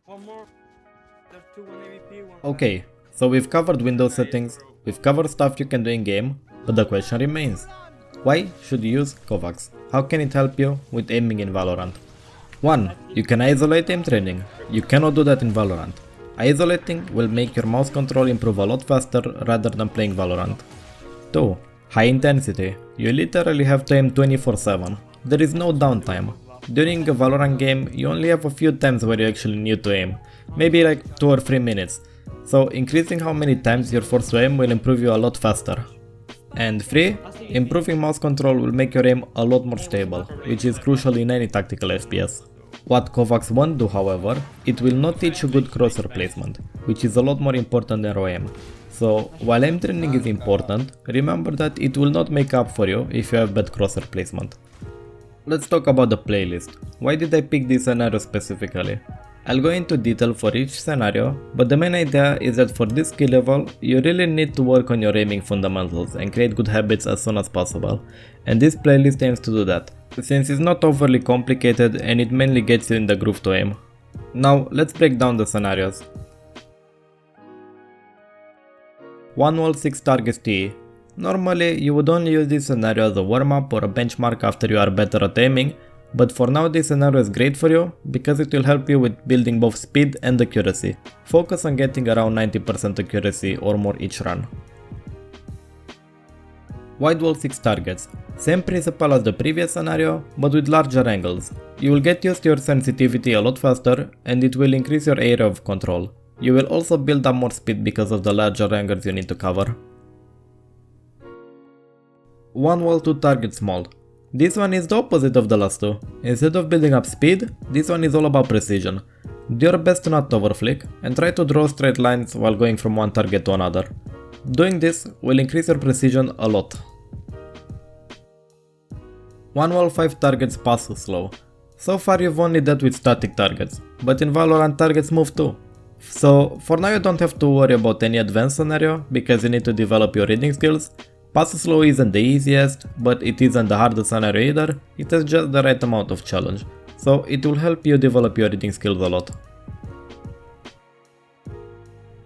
One more. There's two, one AVP, one. Okay, so we've covered Windows settings, we've covered stuff you can do in game, but the question remains. Why should you use Kovacs? How can it help you with aiming in Valorant? 1. You can isolate aim training. You cannot do that in Valorant. Isolating will make your mouse control improve a lot faster rather than playing Valorant. 2. High intensity. You literally have to aim 24/7. There is no downtime. During a Valorant game, you only have a few times where you actually need to aim, maybe like 2 or 3 minutes. So increasing how many times you're forced to aim will improve you a lot faster. And 3. Improving mouse control will make your aim a lot more stable, which is crucial in any tactical FPS. What Kovacs won't do, however, it will not teach you good crosshair placement, which is a lot more important than raw aim. So while aim training is important, remember that it will not make up for you if you have bad crosshair placement. Let's talk about the playlist. Why did I pick this scenario specifically? I'll go into detail for each scenario, but the main idea is that for this skill level, you really need to work on your aiming fundamentals and create good habits as soon as possible, and this playlist aims to do that, since it's not overly complicated and it mainly gets you in the groove to aim. Now let's break down the scenarios. 1 wall 6 targets TE. Normally you would only use this scenario as a warm-up or a benchmark after you are better at aiming, but for now this scenario is great for you because it will help you with building both speed and accuracy. Focus on getting around 90% accuracy or more each run. Wide wall 6 targets. Same principle as the previous scenario, but with larger angles. You will get used to your sensitivity a lot faster and it will increase your area of control. You will also build up more speed because of the larger angles you need to cover. 1 wall 2 targets mold. This one is the opposite of the last two. Instead of building up speed, this one is all about precision. Do your best to not overflick and try to draw straight lines while going from one target to another. Doing this will increase your precision a lot. 1 wall 5 targets pass slow. So far you've only dealt with static targets, but in Valorant targets move too. So for now you don't have to worry about any advanced scenario because you need to develop your reading skills. Pass slow isn't the easiest, but it isn't the hardest scenario either, it has just the right amount of challenge, so it will help you develop your reading skills a lot.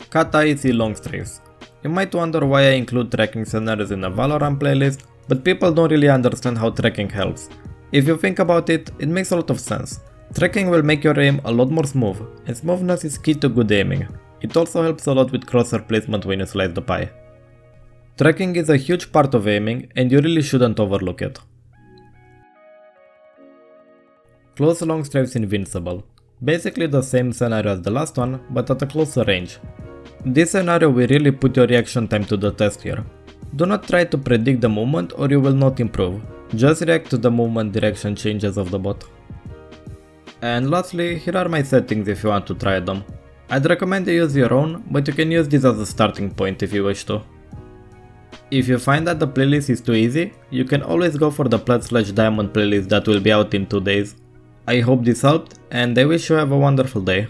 Cut IEC long strays. You might wonder why I include tracking scenarios in a Valorant playlist, but people don't really understand how tracking helps. If you think about it, it makes a lot of sense. Tracking will make your aim a lot more smooth, and smoothness is key to good aiming. It also helps a lot with crosshair placement when you slice the pie. Tracking is a huge part of aiming and you really shouldn't overlook it. Close long strafes invincible. Basically the same scenario as the last one, but at a closer range. This scenario will really put your reaction time to the test here. Do not try to predict the movement or you will not improve. Just react to the movement direction changes of the bot. And lastly, here are my settings if you want to try them. I'd recommend you use your own, but you can use this as a starting point if you wish to. If you find that the playlist is too easy, you can always go for the Plat/Diamond playlist that will be out in 2 days. I hope this helped and I wish you have a wonderful day.